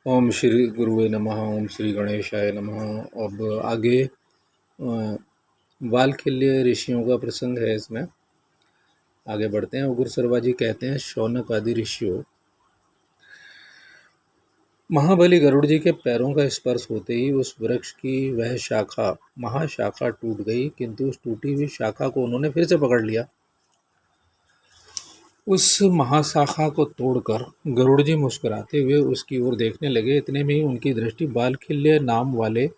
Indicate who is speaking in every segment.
Speaker 1: ओम श्री गुरुवे नमः। ओम श्री गणेशाय नमः। अब आगे वाल्खिल्य ऋषियों का प्रसंग है। इसमें आगे बढ़ते हैं। उग्र सरवा जी कहते हैं, शौनक आदि ऋषियों, महाबली गरुड़ जी के पैरों का स्पर्श होते ही उस वृक्ष की वह शाखा महाशाखा टूट गई, किंतु उस टूटी हुई शाखा को उन्होंने फिर से पकड़ लिया। उस महाशाखा को तोड़कर गरुड़ जी मुस्कुराते हुए उसकी ओर देखने लगे। इतने में ही उनकी दृष्टि बालखिल्य नाम वाले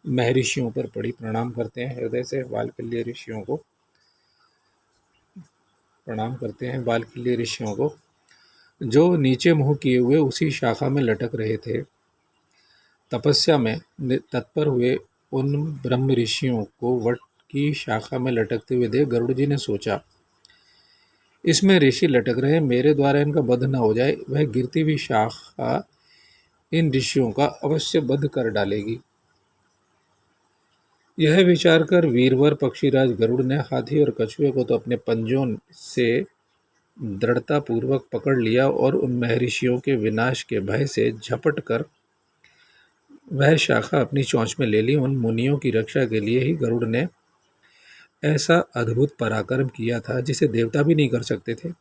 Speaker 1: महर्षियों पर पड़ी। प्रणाम करते हैं हृदय से बालखिल्य ऋषियों को। प्रणाम करते हैं बालखिल्य ऋषियों को, जो नीचे मुंह किए हुए उसी शाखा में लटक रहे थे। तपस्या में तत्पर हुए उन ब्रह्म ऋषियों को वट की शाखा में लटकते हुए देख गरुड़ जी ने सोचा, इसमें ऋषि लटक रहे, मेरे द्वारा इनका वध न हो जाए। वह गिरती हुई शाखा इन ऋषियों का अवश्य वध कर डालेगी। यह विचार कर वीरवर पक्षीराज गरुड़ ने हाथी और कछुए को तो अपने पंजों से दृढ़तापूर्वक पकड़ लिया और उन महर्षियों के विनाश के भय से झपट कर वह शाखा अपनी चोंच में ले ली। उन मुनियों की रक्षा के लिए ही गरुड़ ने ऐसा अद्भुत पराक्रम किया था जिसे देवता भी नहीं कर सकते थे।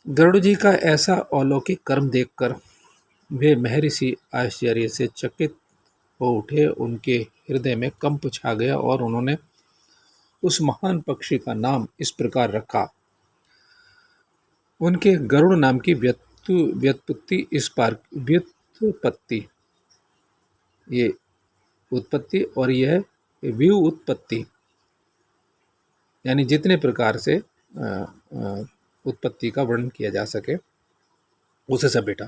Speaker 1: गरुड़ जी का ऐसा अलौकिक कर्म देखकर वे महर्षि आश्चर्य से चकित हो उठे। उनके हृदय में कंप छा गया और उन्होंने उस महान पक्षी का नाम इस प्रकार रखा। उनके गरुड़ नाम की व्युत्पत्ति इस पार व्युत्पत्ति ये उत्पत्ति और यह व्युत्पत्ति यानी जितने प्रकार से उत्पत्ति का वर्णन किया जा सके उसे सब बेटा।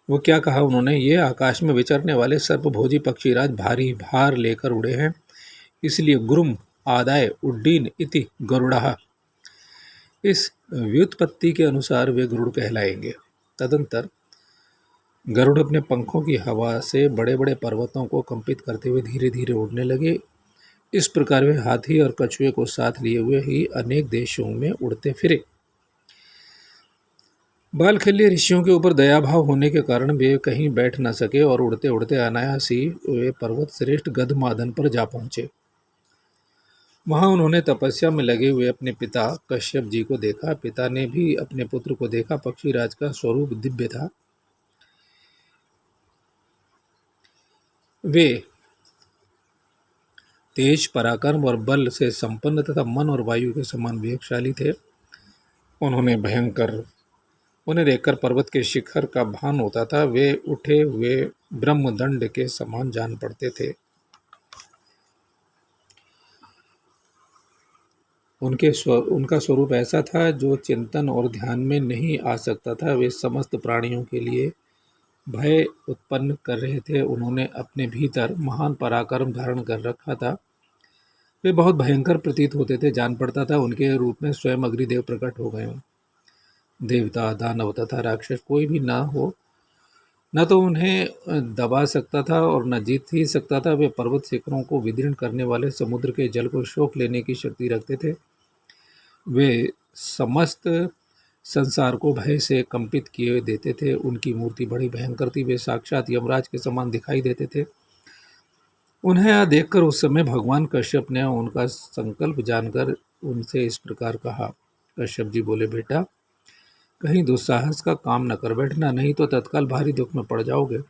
Speaker 1: वो क्या कहा उन्होंने, ये आकाश में विचरने वाले सर्पभोजी पक्षीराज भारी भार लेकर उड़े हैं, इसलिए गुरुम आदाय उड्डीन इति गरुड़ः। इस व्युत्पत्ति के अनुसार वे गरुड़ कहलाएंगे। तदंतर गरुड़ अपने पंखों की हवा से बड़े बड़े पर्वतों को कंपित करते हुए धीरे धीरे उड़ने लगे। इस प्रकार वे हाथी और कछुए को साथ लिए हुए ही अनेक देशों में उड़ते फिरे। बालखिल्य ऋषियों के ऊपर दयाभाव होने के कारण वे कहीं बैठ न सके और उड़ते उड़ते अनायास ही वे पर्वत श्रेष्ठ गधमादन पर जा पहुंचे। वहां उन्होंने तपस्या में लगे हुए अपने पिता कश्यप जी को देखा। पिता ने भी अपने पुत्र को देखा। पक्षीराज का स्वरूप दिव्य था। वे तेज पराक्रम और बल से संपन्न तथा मन और वायु के समान वेगशाली थे। उन्हें देखकर पर्वत के शिखर का भान होता था। वे उठे हुए ब्रह्मदंड के समान जान पड़ते थे। उनका स्वरूप ऐसा था जो चिंतन और ध्यान में नहीं आ सकता था। वे समस्त प्राणियों के लिए भय उत्पन्न कर रहे थे। उन्होंने अपने भीतर महान पराक्रम धारण कर रखा था। वे बहुत भयंकर प्रतीत होते थे। जान पड़ता था उनके रूप में स्वयं अग्निदेव प्रकट हो गए हों। देवता, दानव तथा राक्षस कोई भी ना हो, न तो उन्हें दबा सकता था और न जीत ही सकता था। वे पर्वत शिखरों को विदीर्ण करने वाले समुद्र के जल को सोख लेने की शक्ति रखते थे। वे समस्त संसार को भय से कंपित किए देते थे। उनकी मूर्ति बड़ी भयंकर थी। वे साक्षात यमराज के समान दिखाई देते थे। उन्हें देखकर उस समय भगवान कश्यप ने उनका संकल्प जानकर उनसे इस प्रकार कहा। कश्यप जी बोले, बेटा, कहीं दुस्साहस का काम न कर बैठना, नहीं तो तत्काल भारी दुख में पड़ जाओगे।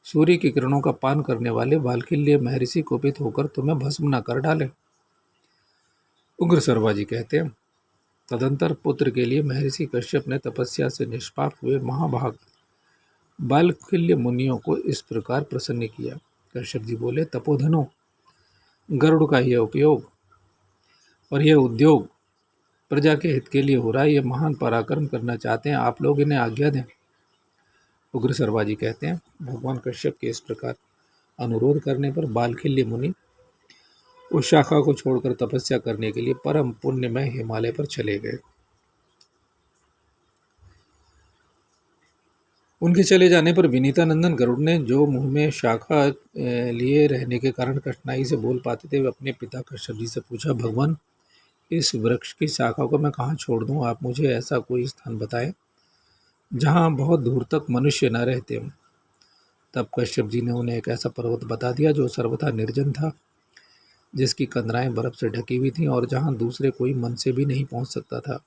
Speaker 1: सूर्य की किरणों का पान करने वाले वाल्खिल्य महर्षि कोपित होकर तुम्हें भस्म न कर डाले। उग्र सरवा जी कहते हैं, तदंतर पुत्र के लिए महर्षि कश्यप ने तपस्या से निष्पाप हुए महाभाग बालखिल्य मुनियों को इस प्रकार प्रसन्न किया। कश्यप जी बोले, तपोधनो, गरुड़ का यह उपयोग और यह उद्योग प्रजा के हित के लिए हो रहा है। ये महान पराक्रम करना चाहते हैं, आप लोग इन्हें आज्ञा दें। उग्र सरवा जी कहते हैं, भगवान कश्यप के इस प्रकार अनुरोध करने पर बालखिल्य मुनि उस शाखा को छोड़कर तपस्या करने के लिए परम पुण्यमय हिमालय पर चले गए। उनके चले जाने पर विनीतानंदन गरुड़ ने, जो मुंह में शाखा लिए रहने के कारण कठिनाई से बोल पाते थे, वे अपने पिता कश्यप जी से पूछा, भगवान, इस वृक्ष की शाखा को मैं कहाँ छोड़ दूँ? आप मुझे ऐसा कोई स्थान बताएं जहाँ बहुत दूर तक मनुष्य न रहते हों। तब कश्यप जी ने उन्हें एक ऐसा पर्वत बता दिया जो सर्वथा निर्जन था, जिसकी कंदराएं बर्फ से ढकी हुई थीं और जहाँ दूसरे कोई मन से भी नहीं पहुंच सकता था।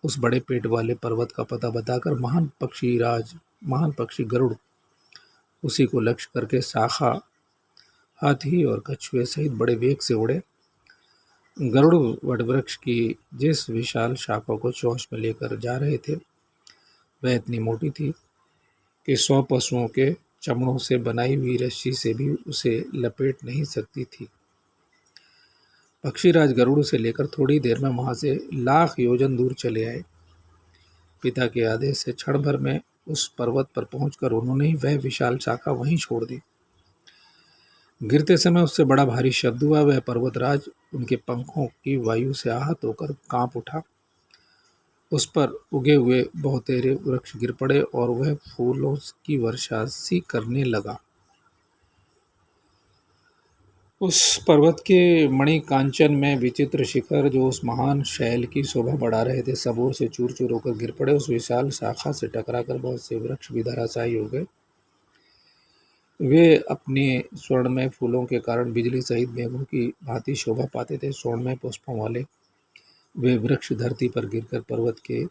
Speaker 1: उस बड़े पेट वाले पर्वत का पता बताकर महान पक्षी गरुड़ उसी को लक्ष्य करके शाखा, हाथी और कछुए सहित बड़े वेग से उड़े। गरुड़ वटवृक्ष की जिस विशाल शाखा को चोंच में लेकर जा रहे थे, वह इतनी मोटी थी कि 100 पशुओं के चमड़ों से बनाई हुई रस्सी से भी उसे लपेट नहीं सकती थी। पक्षीराज गरुड़ उसे लेकर थोड़ी देर में वहां से लाख योजन दूर चले आए। पिता के आदेश से क्षण भर में उस पर्वत पर पहुंचकर उन्होंने ही वह विशाल शाखा वहीं छोड़ दी। गिरते समय उससे बड़ा भारी शब्द हुआ। वह पर्वतराज उनके पंखों की वायु से आहत होकर कांप उठा। उस पर उगे हुए बहुतेरे वृक्ष गिर पड़े और वह फूलों की वर्षा सी करने लगा। उस पर्वत के मणिकांचन में विचित्र शिखर जो उस महान शैल की शोभा बढ़ा रहे थे, सब ओर से चूर चूर होकर गिर पड़े। उस विशाल शाखा से टकराकर बहुत से वृक्ष भी धराशायी हो गए। वे अपने स्वर्णमय फूलों के कारण बिजली सहित मेघों की भांति शोभा पाते थे। स्वर्णमय पुष्पों वाले वे वृक्ष धरती पर गिरकर पर्वत के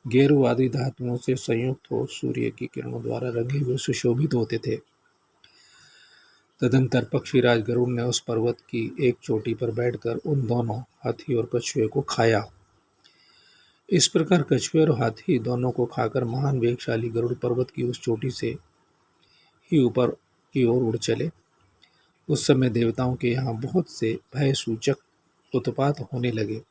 Speaker 1: गेरू आदि धातुओं से संयुक्त हो सूर्य की किरणों द्वारा रंगे हुए सुशोभित होते थे। तदंतर पक्षीराज गरुड़ ने उस पर्वत की एक चोटी पर बैठकर उन दोनों हाथी और कछुए को खाया। इस प्रकार कछुए और हाथी दोनों को खाकर महान वेगशाली गरुड़ पर्वत की उस चोटी से ही ऊपर की ओर उड़ चले। उस समय देवताओं के यहाँ बहुत से भय सूचक उत्पात होने लगे।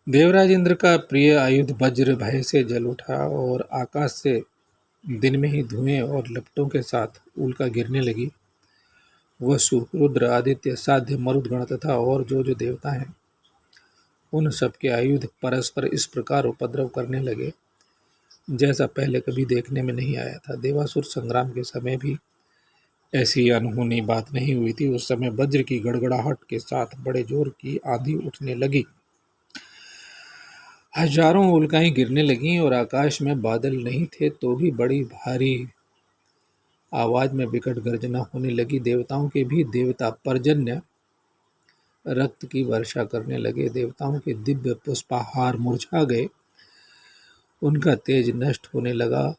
Speaker 1: देवराज इंद्र का प्रिय आयुध वज्र भय से जल उठा और आकाश से दिन में ही धुएं और लपटों के साथ उल्का गिरने लगी। वसु, रुद्र, आदित्य, साध्य, मरुदगण तथा और जो जो देवता हैं, उन सबके आयुध परस्पर इस प्रकार उपद्रव करने लगे जैसा पहले कभी देखने में नहीं आया था। देवासुर संग्राम के समय भी ऐसी अनहोनी बात नहीं हुई थी। उस समय वज्र की गड़गड़ाहट के साथ बड़े जोर की आंधी उठने लगी। हजारों उल्काएं गिरने लगीं और आकाश में बादल नहीं थे तो भी बड़ी भारी आवाज में विकट गर्जना होने लगी। देवताओं के भी देवता पर्जन्य रक्त की वर्षा करने लगे। देवताओं के दिव्य पुष्पाहार मुरझा गए, उनका तेज नष्ट होने लगा।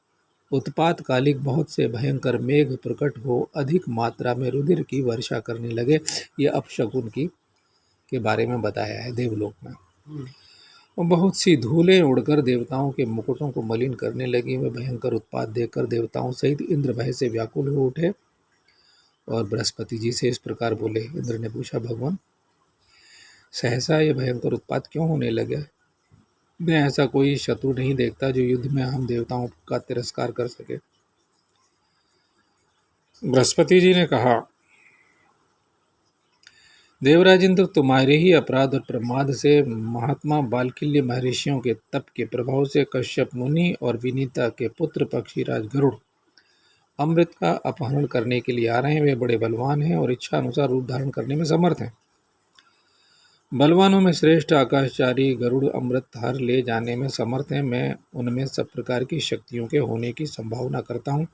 Speaker 1: उत्पात कालिक बहुत से भयंकर मेघ प्रकट हो अधिक मात्रा में रुधिर की वर्षा करने लगे। ये अपशकुन की के बारे में बताया है देवलोक में। और बहुत सी धूलें उड़कर देवताओं के मुकुटों को मलिन करने लगी। वे भयंकर उत्पात देखकर देवताओं सहित इंद्र भय से व्याकुल हो उठे और बृहस्पति जी से इस प्रकार बोले। इंद्र ने पूछा, भगवान, सहसा ये भयंकर उत्पात क्यों होने लगे? मैं ऐसा कोई शत्रु नहीं देखता जो युद्ध में हम देवताओं का तिरस्कार कर सके। बृहस्पति जी ने कहा, देवराज इंद्र, तुम्हारे ही अपराध और प्रमाद से महात्मा बालकिल्य महर्षियों के तप के प्रभाव से कश्यप मुनि और विनीता के पुत्र पक्षीराज गरुड़ अमृत का अपहरण करने के लिए आ रहे हैं। वे बड़े बलवान हैं और इच्छा अनुसार रूप धारण करने में समर्थ हैं। बलवानों में श्रेष्ठ आकाशचारी गरुड़ अमृत हर ले जाने में समर्थ हैं। मैं उनमें सब प्रकार की शक्तियों के होने की संभावना करता हूँ।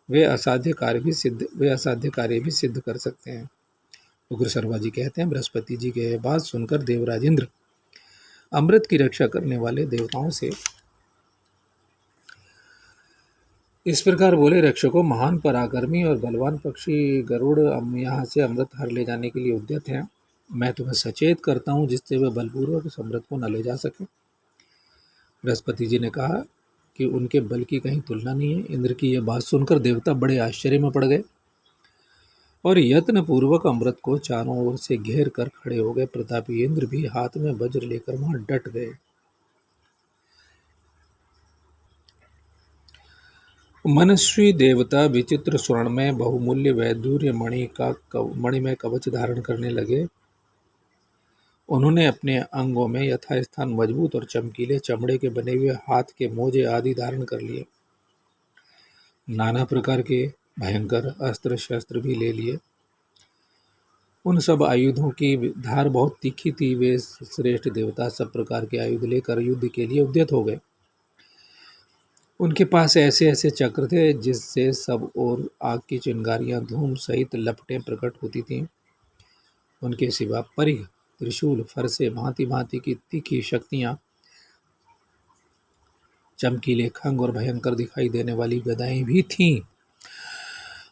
Speaker 1: वे असाध्य कार्य भी सिद्ध कर सकते हैं। उग्र शर्मा जी कहते हैं, बृहस्पति जी के बात सुनकर देवराज इंद्र अमृत की रक्षा करने वाले देवताओं से इस प्रकार बोले, रक्षकों, महान पराक्रमी और बलवान पक्षी गरुड़ यहाँ से अमृत हर ले जाने के लिए उद्यत हैं। मैं तुम्हें सचेत करता हूँ जिससे वे बलपूर्वक इस अमृत को न ले जा सके। बृहस्पति जी ने कहा कि उनके बल की कहीं तुलना नहीं है। इंद्र की यह बात सुनकर देवता बड़े आश्चर्य में पड़ गए और यत्न पूर्वक अमृत को चारों ओर से घेर कर खड़े हो गए। प्रतापी इंद्र भी हाथ में वज्र लेकर वहां डट गए। मनस्वी देवता विचित्र स्वर्ण में बहुमूल्य वैदूर्य मणि में कवच धारण करने लगे। उन्होंने अपने अंगों में यथास्थान मजबूत और चमकीले चमड़े के बने हुए हाथ के मोजे आदि धारण कर लिए। नाना प्रकार के भयंकर अस्त्र शस्त्र भी ले लिए। उन सब आयुधों की धार बहुत तीखी थी। वे श्रेष्ठ देवता सब प्रकार के आयुध लेकर युद्ध के लिए उद्यत हो गए। उनके पास ऐसे ऐसे चक्र थे जिससे सब ओर आग की चिंगारियां, धूम सहित लपटें प्रकट होती थीं। उनके सिवा परिघ, त्रिशूल, फरसे, भांति भांति की तीखी शक्तियां, चमकीले खंग और भयंकर दिखाई देने वाली गदाएं भी थीं।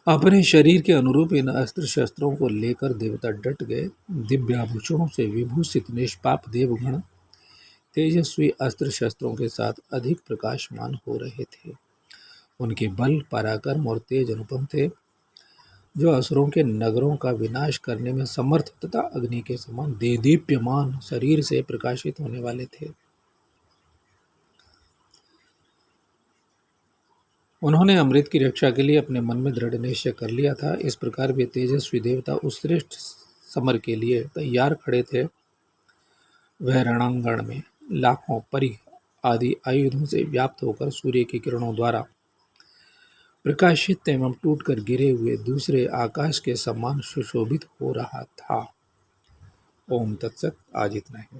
Speaker 1: अपने शरीर के अनुरूप इन अस्त्र शस्त्रों को लेकर देवता डट गए। दिव्याभूषणों से विभूषित निष्पाप देवगण तेजस्वी अस्त्र शस्त्रों के साथ अधिक प्रकाशमान हो रहे थे। उनके बल, पराक्रम और तेज अनुपम थे, जो असुरों के नगरों का विनाश करने में समर्थ तथा अग्नि के समान देदीप्यमान शरीर से प्रकाशित होने वाले थे। उन्होंने अमृत की रक्षा के लिए अपने मन में दृढ़ निश्चय कर लिया था। इस प्रकार वे तेजस्वी देवता उस श्रेष्ठ समर के लिए तैयार खड़े थे। वह रणांगण में लाखों परिघ आदि आयुधों से व्याप्त होकर सूर्य की किरणों द्वारा प्रकाशित एवं टूटकर गिरे हुए दूसरे आकाश के समान सुशोभित हो रहा था। ओम तत्सत। आज इतना ही।